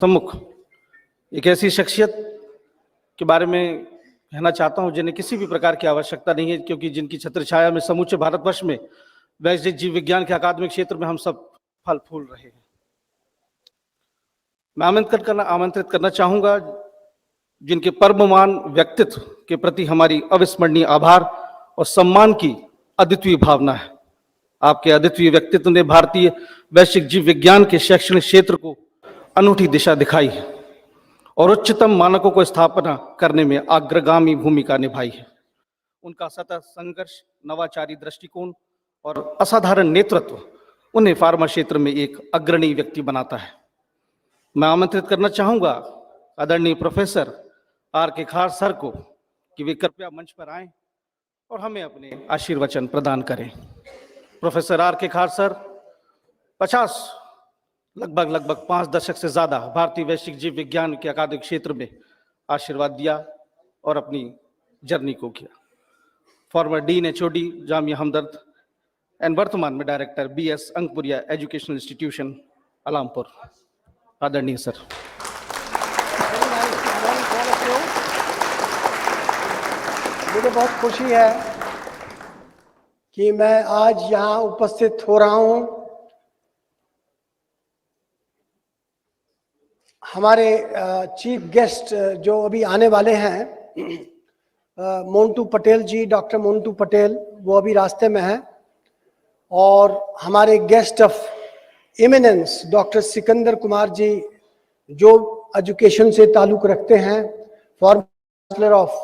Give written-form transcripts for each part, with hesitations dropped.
सम्मुख एक ऐसी शख्सियत के बारे में कहना चाहता हूं जिन्हें किसी भी प्रकार की आवश्यकता नहीं है, क्योंकि जिनकी छत्र छाया में समूचे भारतवर्ष में वैश्विक जीव विज्ञान के अकादमिक क्षेत्र में हम सब फल फूल रहे हैं। मैं आमंत्रित करना चाहूंगा जिनके परममान व्यक्तित्व के प्रति हमारी अविस्मरणीय आभार और सम्मान की अद्वितीय भावना है। आपके अद्वितीय व्यक्तित्व ने भारतीय वैश्विक जीव विज्ञान के शैक्षणिक क्षेत्र को अनूठी दिशा दिखाई है और उच्चतम मानकों को स्थापना करने में अग्रगामी भूमिका निभाई है। उनका सतत संघर्ष, नवाचारी दृष्टिकोण और असाधारण नेतृत्व उन्हें फार्मा क्षेत्र में एक अग्रणी व्यक्ति बनाता है। मैं आमंत्रित करना चाहूंगा आदरणीय प्रोफेसर R.K खार सर को कि वे कृपया मंच पर आएं और हमें अपने आशीर्वचन प्रदान करें। प्रोफेसर R.K खार सर लगभग 5 दशक से ज्यादा भारतीय वैश्विक जीव विज्ञान के अकादमिक क्षेत्र में आशीर्वाद दिया और अपनी जर्नी को किया। Former dean HOD Jamia Hamdard and वर्तमान में डायरेक्टर BS अंकपुरिया एजुकेशनल इंस्टीट्यूशन अलामपुर। आदरणीय सर। मुझे बहुत खुशी है कि मैं आज यहाँ उपस्थित हो रहा हूँ। हमारे चीफ गेस्ट जो अभी आने वाले हैं, मोंटू पटेल जी, डॉक्टर मोंटू पटेल, वो अभी रास्ते में हैं। और हमारे guest of eminence doctor Sikandar Kumar ji, जो एजुकेशन से ताल्लुक रखते हैं, former chancellor of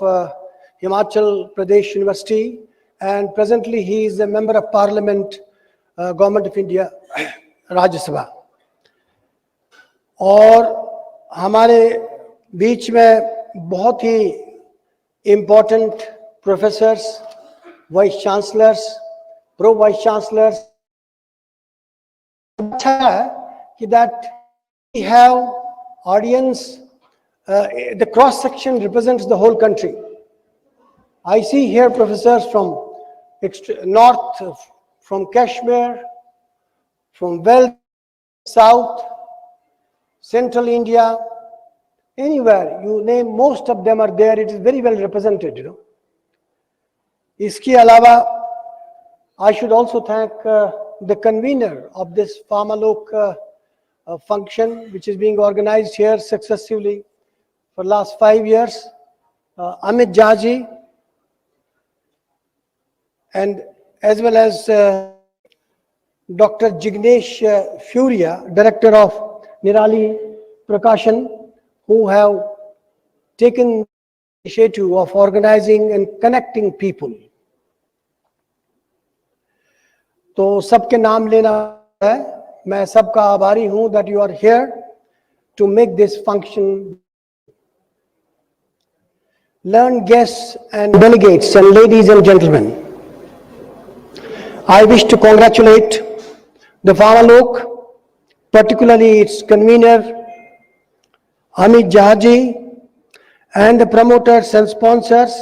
Himachal Pradesh university and presently he is a member of parliament, government of India, Rajya Sabha. और हमारे बीच में बहुत ही important professors, vice chancellors, pro vice chancellors. अच्छा है कि that we have audience, the cross section represents the whole country. I see here professors from north, from Kashmir, from south, central India, anywhere you name, most of them are there. It is very well represented, you know. इसके अलावा I should also thank the convener of this Pharma Lok function, which is being organized here successively for last 5 years, Amit Jaji, and as well as Dr. Jignesh Furia, Director of Nirali Prakashan, who have taken the initiative of organizing and connecting people. तो सबके नाम लेना है। मैं सबका आभारी हूँ that you are here to make this function. Learned guests and delegates and ladies and gentlemen, I wish to congratulate the Pharma Lok, particularly its convener Amit Jahaji, and the promoters and sponsors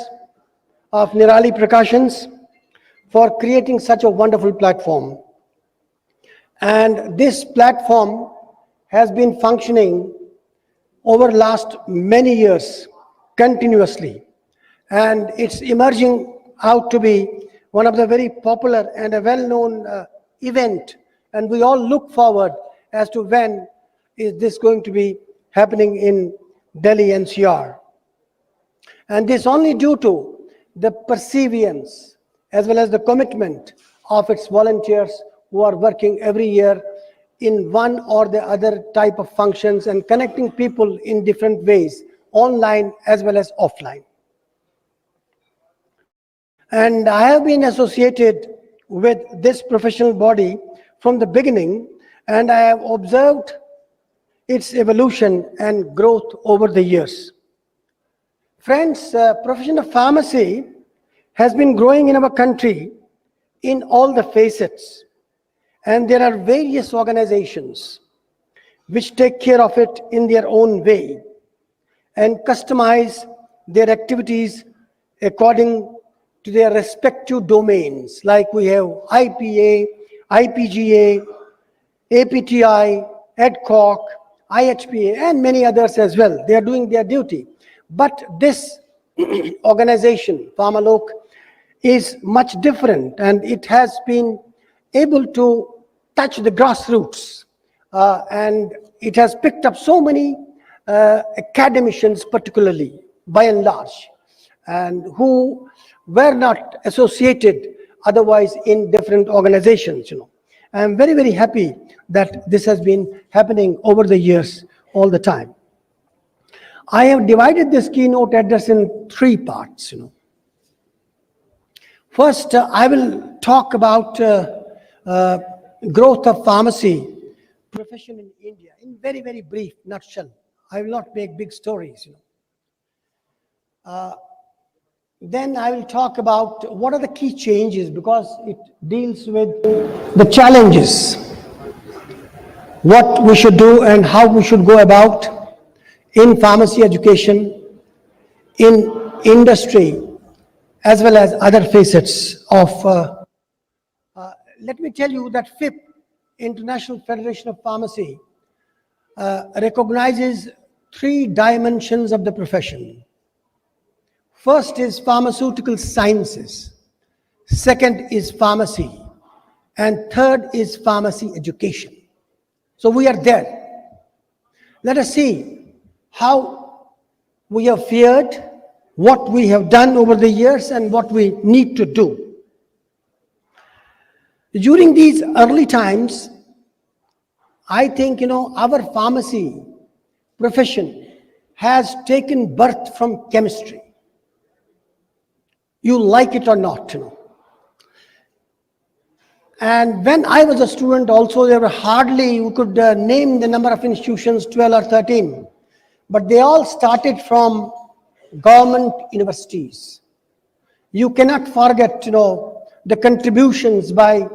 of Nirali Prakashans for creating such a wonderful platform. And this platform has been functioning over last many years continuously, and it's emerging out to be one of the very popular and a well-known event, and we all look forward as to when is this going to be happening in Delhi NCR. And this only due to the perseverance as well as the commitment of its volunteers who are working every year in one or the other type of functions and connecting people in different ways, online as well as offline. And I have been associated with this professional body from the beginning, and I have observed its evolution and growth over the years. Friends, profession of pharmacy has been growing in our country in all the facets, and there are various organizations which take care of it in their own way and customize their activities according to their respective domains. Like we have IPA, IPGA, APTI, ADCOC, IHPA and many others as well. They are doing their duty. But this organization, Pharma Lok, is much different, and it has been able to touch the grassroots, and it has picked up so many academicians, particularly by and large, and who were not associated otherwise in different organizations. I am very, very happy that this has been happening over the years all the time. I have divided this keynote address in 3 parts. First, I will talk about growth of pharmacy profession in India in very, very brief nutshell. I will not make big stories. Then I will talk about what are the key changes, because it deals with the challenges, what we should do and how we should go about in pharmacy education, in industry, as well as other facets of. Let me tell you that FIP, International Federation of Pharmacy, recognizes 3 dimensions of the profession. First is pharmaceutical sciences, second is pharmacy, and third is pharmacy education. So we are there. Let us see how we have fared, what we have done over the years, and what we need to do. During these early times, I think, our pharmacy profession has taken birth from chemistry. You like it or not, And when I was a student also, there were hardly, you could name the number of institutions, 12 or 13. But they all started from government universities. You cannot forget, the contributions by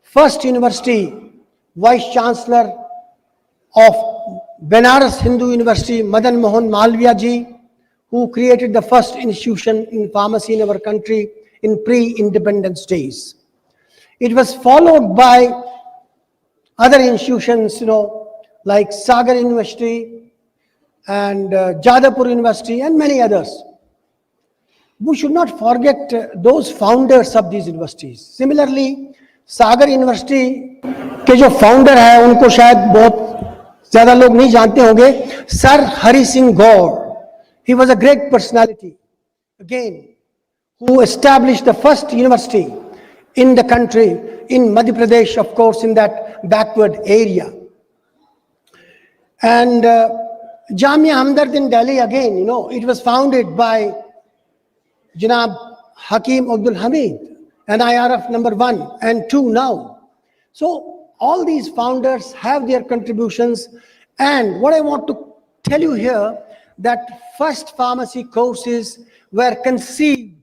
first university vice chancellor of Benares Hindu University, Madan Mohan Malviya ji, who created the first institution in pharmacy in our country in pre-independence days. It was followed by other institutions, like Sagar University and Jadavpur University and many others. We should not forget those founders of these universities. Similarly, Sagar university के जो founder है उनको शायद बहुत ज्यादा लोग नहीं जानते होंगे, sir Hari Singh Gaur. He was a great personality, again, who established the first university in the country, in Madhya Pradesh, of course, in that backward area. And Jamia Hamdard in Delhi, again, it was founded by Janab Hakim Abdul Hamid, and IRF number 1 and 2 now. So all these founders have their contributions. And what I want to tell you here, that first pharmacy courses were perceived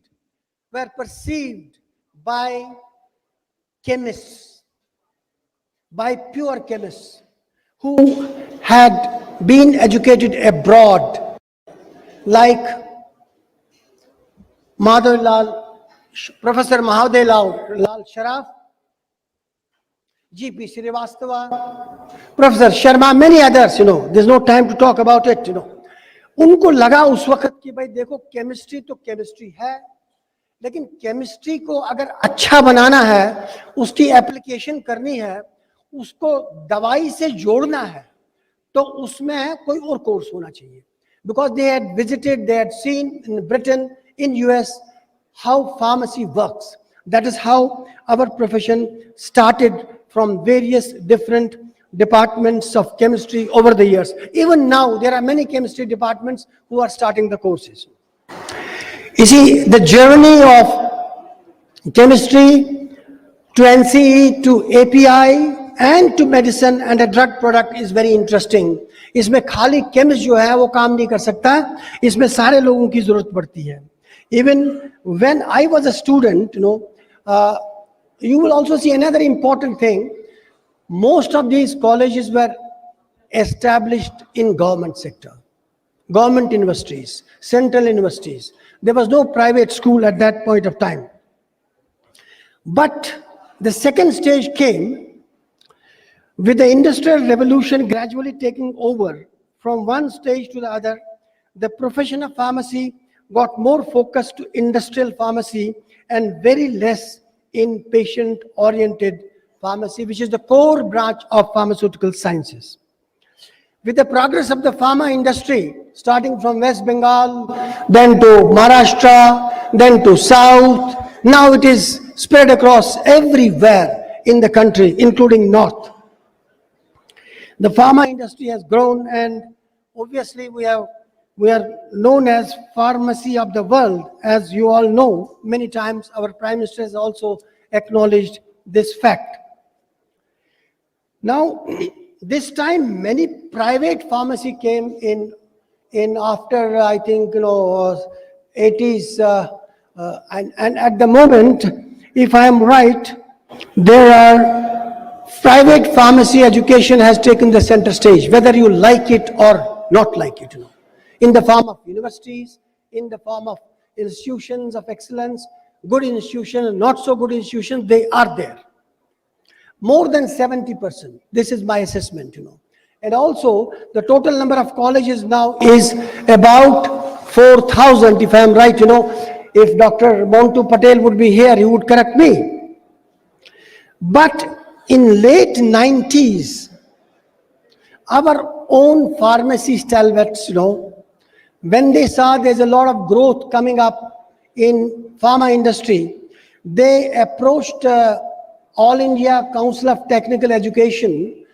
by chemists, by pure chemists who had been educated abroad, like Professor Mahadev Lal Sharaf, G.P. Srivastava, Professor Sharma, many others, there's no time to talk about it, उनको लगा उस वक्त कि भाई देखो chemistry तो chemistry है, लेकिन केमिस्ट्री को अगर अच्छा बनाना है, उसकी एप्लीकेशन करनी है, उसको दवाई से जोड़ना है, तो उसमें कोई और कोर्स होना चाहिए. Because they had visited, they had seen in Britain, in US, how pharmacy works. That is how our profession started from various different departments of chemistry over the years. Even now, there are many chemistry departments who are starting the courses. You see, the journey of chemistry to NCE, to API, and to medicine and a drug product is very interesting. इसमें खाली chemist जो है वो काम नहीं कर सकता, इसमें सारे लोगों की जरूरत पड़ती है. Even when I was a student, you will also see another important thing. Most of these colleges were established in government sector, government universities, central universities. There was no private school at that point of time. But the second stage came With the industrial revolution gradually taking over from one stage to the other, the profession of pharmacy got more focused to industrial pharmacy and very less in patient-oriented pharmacy, which is the core branch of pharmaceutical sciences. With the progress of the pharma industry, starting from West Bengal, then to Maharashtra, then to South, now it is spread across everywhere in the country, including North. The pharma industry has grown, and obviously we are known as pharmacy of the world. As you all know, many times our Prime Minister has also acknowledged this fact. Now, this time many private pharmacy came in after, I think, 80s, and at the moment, if I am right, there are private pharmacy education has taken the center stage, whether you like it or not like it, in the form of universities, in the form of institutions of excellence, good institutions, not so good institutions, they are there. More than 70%, this is my assessment, And also, the total number of colleges now is about 4,000, if I am right, If Dr. Montu Patel would be here, he would correct me. But in late 90s, our own pharmacy stalwarts, when they saw there's a lot of growth coming up in pharma industry, they approached All India Council of Technical Education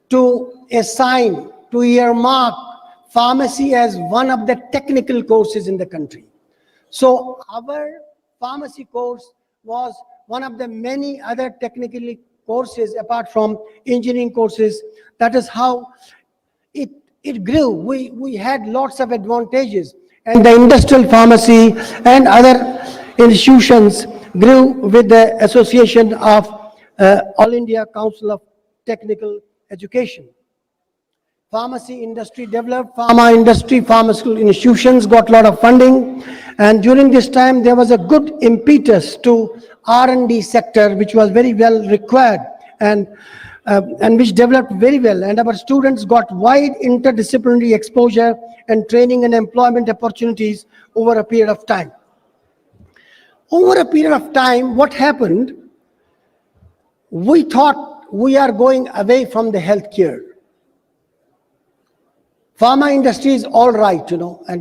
to assign, to earmark pharmacy as one of the technical courses in the country. So our pharmacy course was one of the many other technical courses apart from engineering courses. That is how it grew. We had lots of advantages, and the industrial pharmacy and other institutions grew with the association of All India Council of Technical Education. Pharmacy industry developed, pharma industry, pharmaceutical institutions got a lot of funding, and during this time there was a good impetus to R&D sector, which was very well required and which developed very well, and our students got wide interdisciplinary exposure and training and employment opportunities over a period of time. Over a period of time, what happened? We thought we are going away from the healthcare. Pharma industry is all right,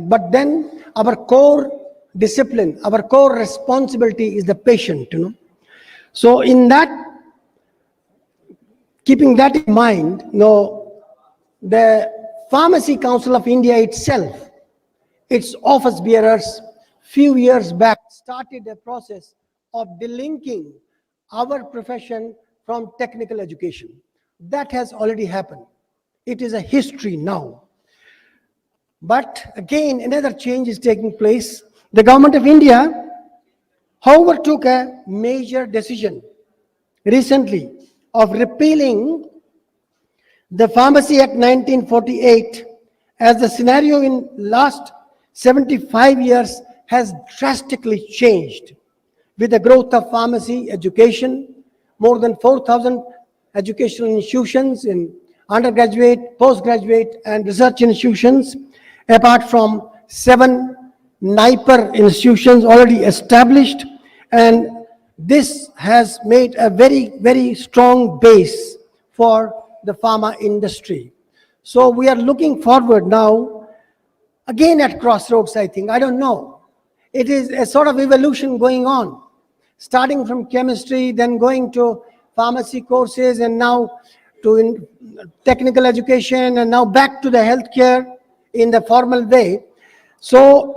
but then our core discipline, our core responsibility is the patient, So in that, keeping that in mind, the Pharmacy Council of India itself, its office bearers, few years back started a process of delinking our profession from technical education. That has already happened. It is a history now. But again, another change is taking place. The government of India, however, took a major decision recently of repealing the Pharmacy Act 1948, as the scenario in last 75 years has drastically changed. With the growth of pharmacy education, more than 4,000 educational institutions in undergraduate, postgraduate, and research institutions, apart from 7 NIPER institutions already established, and this has made a very, very strong base for the pharma industry. So we are looking forward now, again at crossroads, I think, I don't know. It is a sort of evolution going on, starting from chemistry, then going to pharmacy courses, and now to technical education, and now back to the healthcare in the formal way. So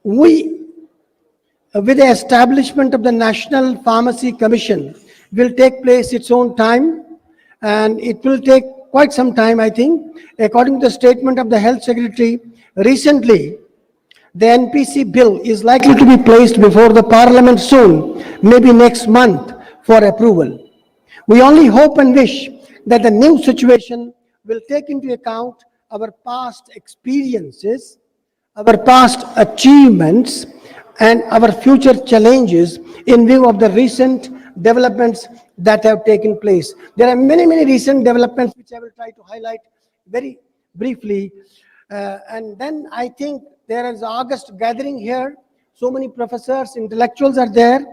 we, with the establishment of the National Pharmacy Commission, will take place its own time, and it will take quite some time, I think. According to the statement of the Health Secretary recently, the NPC bill is likely to be placed before the Parliament soon, maybe next month, for approval. We only hope and wish that the new situation will take into account our past experiences, our past achievements, and our future challenges in view of the recent developments that have taken place. There are many, many recent developments which I will try to highlight very briefly. And then I think there is August gathering here. So many professors, intellectuals are there.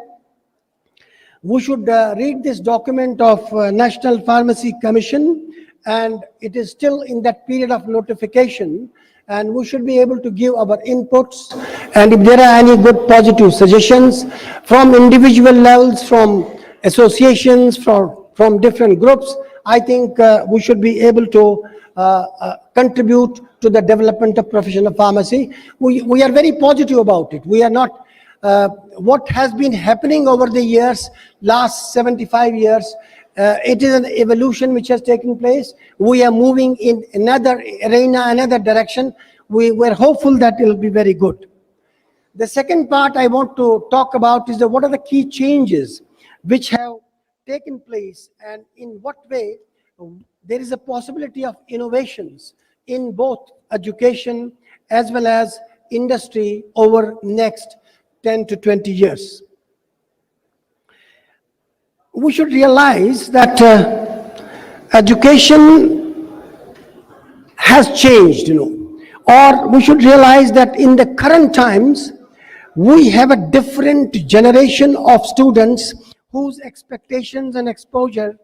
We should read this document of National Pharmacy Commission, and it is still in that period of notification, and we should be able to give our inputs, and if there are any good positive suggestions from individual levels, from associations, from different groups, I think we should be able to contribute to the development of profession of pharmacy. We are very positive about it. We are not what has been happening over the years, last 75 years, it is an evolution which has taken place. We are moving in another arena, another direction. We were hopeful that it will be very good. The second part I want to talk about is what are the key changes which have taken place, and in what way there is a possibility of innovations in both education as well as industry over next 10 to 20 years. We should realize that education has changed, or we should realize that in the current times, we have a different generation of students whose expectations and exposure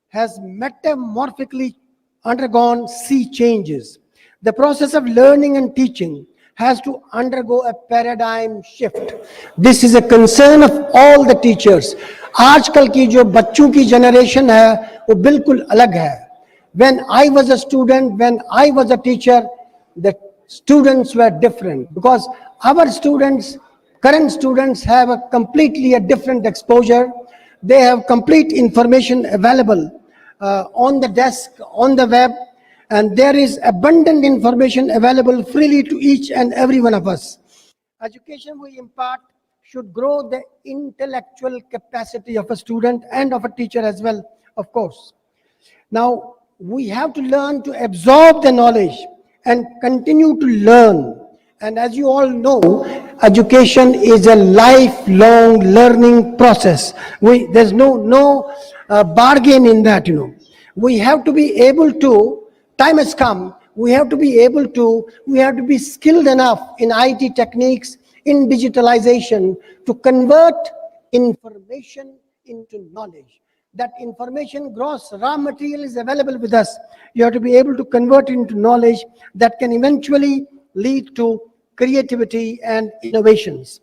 has metamorphically undergone sea changes. The process of learning and teaching has to undergo a paradigm shift. This is a concern of all the teachers. आजकल की जो बच्चों की generation है वो बिल्कुल अलग है. When I was a student, when I was a teacher, the students were different, because our students, current students, have a completely a different exposure. They have complete information available on the desk, on the web, and there is abundant information available freely to each and every one of us. Education we impart should grow the intellectual capacity of a student and of a teacher as well, of course. Now, we have to learn to absorb the knowledge and continue to learn. And as you all know, education is a lifelong learning process. There's no bargain in that, We have to be able to, time has come, we have to be skilled enough in IT techniques, in digitalization, to convert information into knowledge. That information, gross raw material is available with us. You have to be able to convert it into knowledge that can eventually lead to creativity and innovations.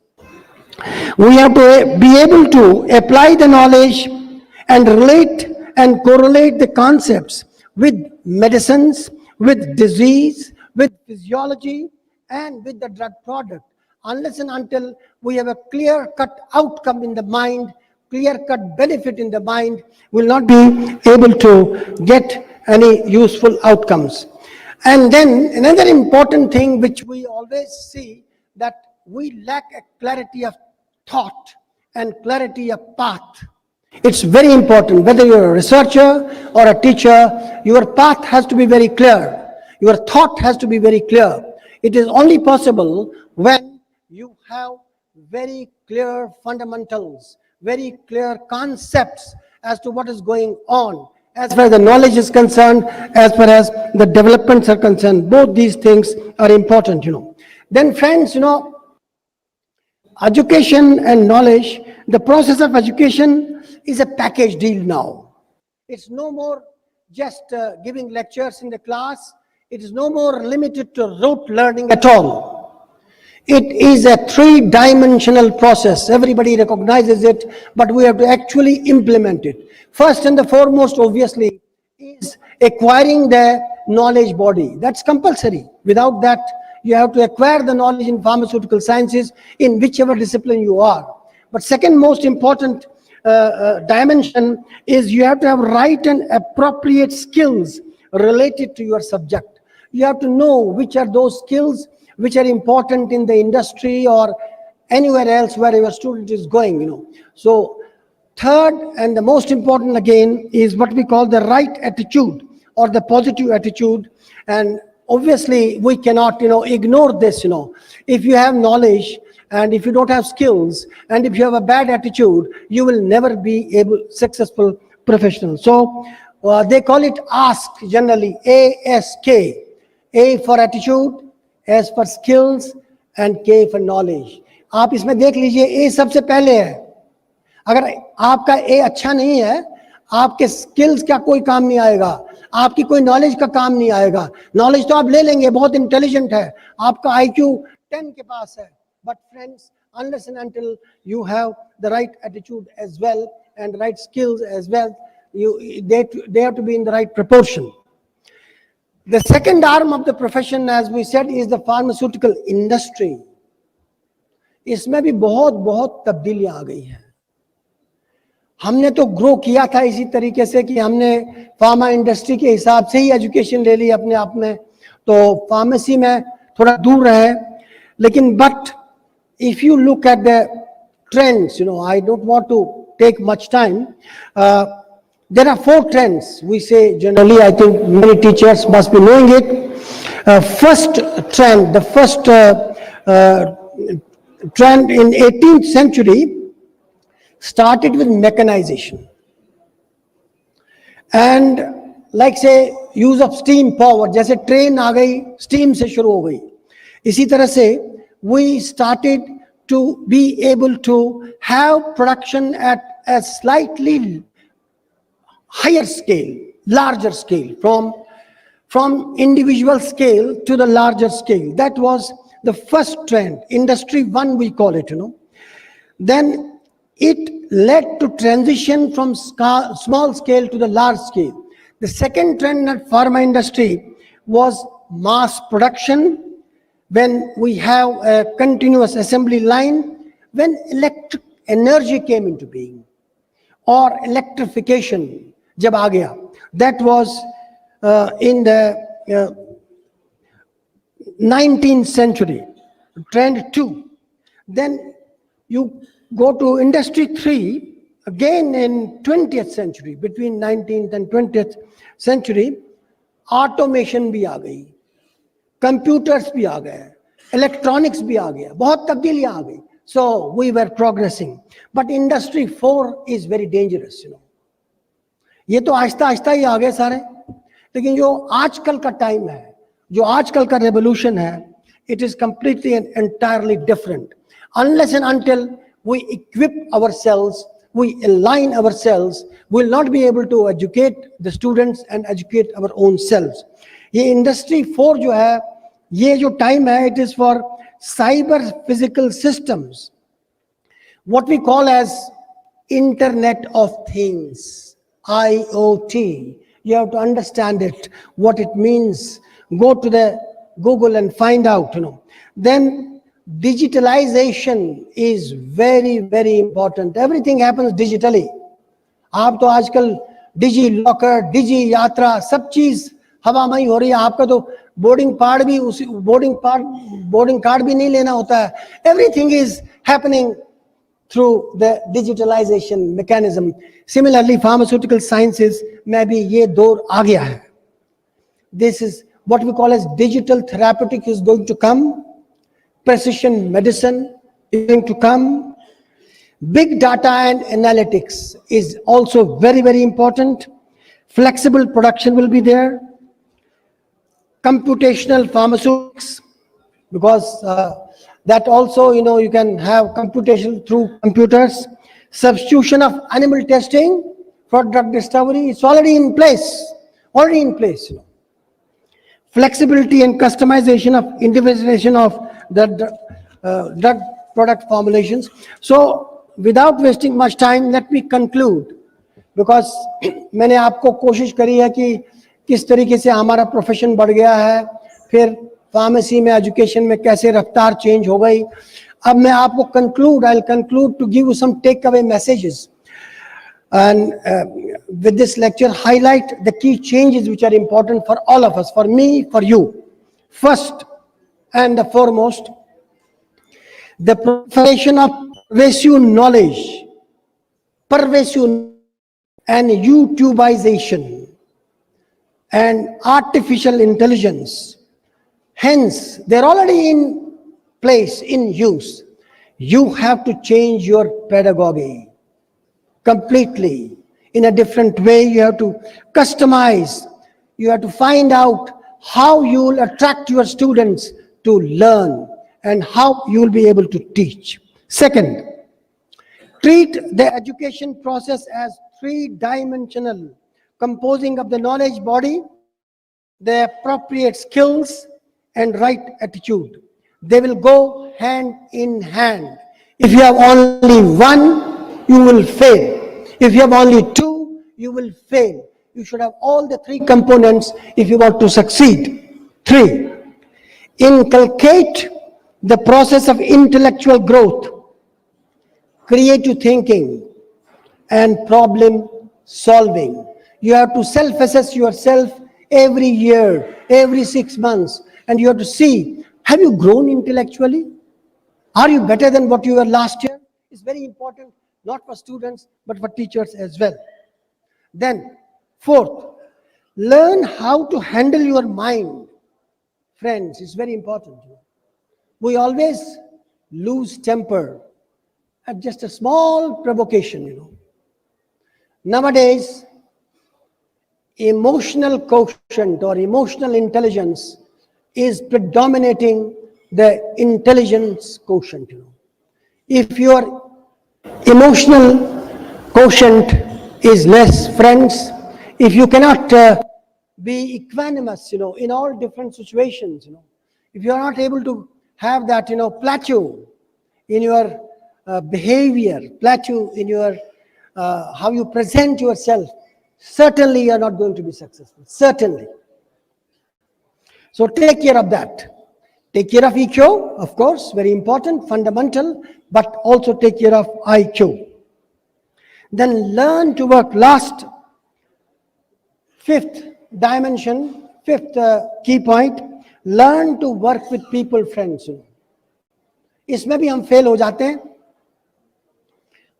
We have to be able to apply the knowledge and relate and correlate the concepts with medicines, with disease, with physiology, and with the drug product. Unless and until we have a clear-cut outcome in the mind, clear-cut benefit in the mind, we will not be able to get any useful outcomes. And then another important thing which we always see, that we lack a clarity of thought and clarity of path. It's very important, whether you're a researcher or a teacher, your path has to be very clear. Your thought has to be very clear. It is only possible when you have very clear fundamentals, very clear concepts as to what is going on, as far as the knowledge is concerned, as far as the developments are concerned. Both these things are important, Then friends, education and knowledge, the process of education is a package deal now. It's no more just giving lectures in the class. It is no more limited to rote learning at all. It is a three-dimensional process. Everybody recognizes it, but we have to actually implement it. First and the foremost, obviously, is acquiring the knowledge body. That's compulsory. Without that, you have to acquire the knowledge in pharmaceutical sciences in whichever discipline you are. But second most important dimension is you have to have right and appropriate skills related to your subject. You have to know which are those skills which are important in the industry or anywhere else where your student is going, So third and the most important again is what we call the right attitude or the positive attitude. And obviously we cannot, ignore this, If you have knowledge, and if you don't have skills, and if you have a bad attitude, you will never be successful professional. So they call it ask, generally ASK. A for attitude, S for skills, and K for knowledge. आप इसमें देख लीजिए, A सबसे पहले है. अगर आपका A अच्छा नहीं है, आपके स्किल्स का कोई काम नहीं आएगा, आपकी कोई नॉलेज का काम नहीं आएगा. नॉलेज तो आप ले लेंगे, बहुत इंटेलिजेंट है, आपका IQ 10 के पास है, but friends, unless and until you have the right attitude as well and right skills as well, they have to be in the right proportion. The second arm of the profession, as we said, is the pharmaceutical industry. इसमें भी बहुत तब्दीलियां आ गई हैं. हमने तो grow किया था इसी तरीके से कि हमने फार्मा इंडस्ट्री के हिसाब से ही एजुकेशन ले ली अपने आप में, तो फार्मेसी में थोड़ा दूर रहे. लेकिन but if you look at the trends, I don't want to take much time. There are 4 trends, we say generally. I think many teachers must be knowing it. First trend, the first trend in 18th century started with mechanization. And like say use of steam power, जैसे train आ गई, steam से शुरू हो गई. इसी तरह से we started to be able to have production at a slightly higher scale, larger scale, from individual scale to the larger scale. That was the first trend, Industry 1 we call it, Then it led to transition from small scale to the large scale. The second trend in pharma industry was mass production, when we have a continuous assembly line, when electric energy came into being, or electrification jab aa gaya. That was in the 19th century, trend 2. Then you go to industry 3, again in 20th century, between 19th and 20th century, automation bhi aa gayi. Computers भी आ गए, electronics भी आ गया, बहुत तब्दीलियां आ गई. So we were progressing, but industry 4 is very dangerous, ये तो आहिस्ता आहिस्ता ही आ गए सारे. लेकिन जो आजकल का टाइम है, जो आजकल का रेवोल्यूशन है, it is completely and entirely different. Unless and until we equip ourselves, we align ourselves, we will not be able to educate the students and educate our own selves. ये industry 4 जो है, ये जो time है, it is for cyber physical systems, what we call as internet of things, IoT. You have to understand it, what it means. Go to the Google and find out, Then digitalization is very, very important. Everything happens digitally. आप तो आजकल digi locker, डिजी यात्रा, सब चीज हवा में ही हो रही है. आपका तो बोर्डिंग कार्ड भी नहीं लेना होता है. Everything is happening through the digitalization mechanism. Similarly pharmaceutical sciences में भी ये दौर आ गया है. This is what we call as digital therapeutic is going to come. Precision medicine is going to come. Big data and analytics is also very, very important. Flexible production will be there. Computational pharmaceutics, because that also, you can have computation through computers. Substitution of animal testing for drug discovery, it's already in place. Flexibility and customization of individualization of the drug product formulations. So without wasting much time, let me conclude, because मैंने आपको कोशिश करी है कि किस तरीके से हमारा प्रोफेशन बढ़ गया है, फिर फार्मेसी में एजुकेशन में कैसे रफ्तार चेंज हो गई. अब मैं आपको conclude, I will conclude to give you some take away messages, and with this lecture highlight the key changes which are important for all of us, for me, for you. First and the foremost, the proliferation of pervasive knowledge and YouTubeization and artificial intelligence. Hence, they're already in place, in use. You have to change your pedagogy completely in a different way. You have to customize. You have to find out how you will attract your students to learn and how you will be able to teach. Second, treat the education process as three-dimensional, composing of the knowledge body, the appropriate skills, and right attitude. They will go hand in hand. If you have only one, you will fail. If you have only two, you will fail. You should have all the three components if you want to succeed. 3, inculcate the process of intellectual growth, creative thinking, and problem solving. You have to self-assess yourself every year, every 6 months, and you have to see, have you grown intellectually? Are you better than what you were last year? It's very important, not for students, but for teachers as well. Then, fourth, learn how to handle your mind. Friends, it's very important. We always lose temper at just a small provocation, Nowadays, emotional quotient or emotional intelligence is predominating the intelligence quotient. If your emotional quotient is less, friends, if you cannot be equanimous, in all different situations, if you are not able to have that, plateau in your behavior, plateau in your how you present yourself, certainly you are not going to be successful, certainly. So take care of that. Take care of EQ, of course, very important, fundamental, but also take care of IQ. Then learn to work. Last, fifth dimension, fifth key point, learn to work with people, friends. इसमें भी हम fail हो जाते हैं.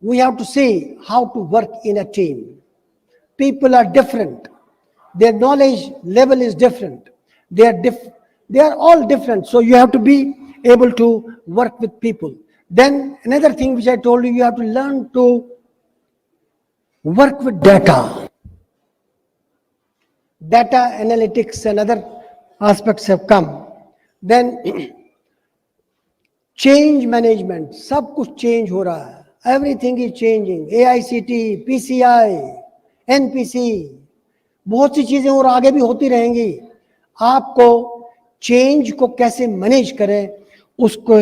We have to see how to work in a team. People are different. Their knowledge level is different. They are all different. So you have to be able to work with people. Then another thing which I told you, you have to learn to work with data. Data analytics and other aspects have come. Then change management. सब कुछ change हो रहा है. Everything is changing. AICT, PCI, NPC, बहुत सी चीजें और आगे भी होती रहेंगी. आपको चेंज को कैसे मैनेज करें, उसको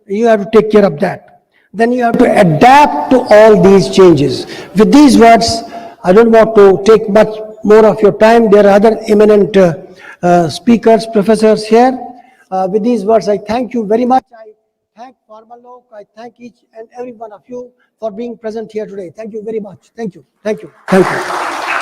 you have to take care of that. Then you have to adapt to all these changes. With these words, I don't want to take much more of your time. There are other eminent speakers, professors here. With these words, I thank you very much. I thank Pharma Lok. I thank each and every one of you for being present here today. Thank you very much. Thank you. Thank you. Thank you.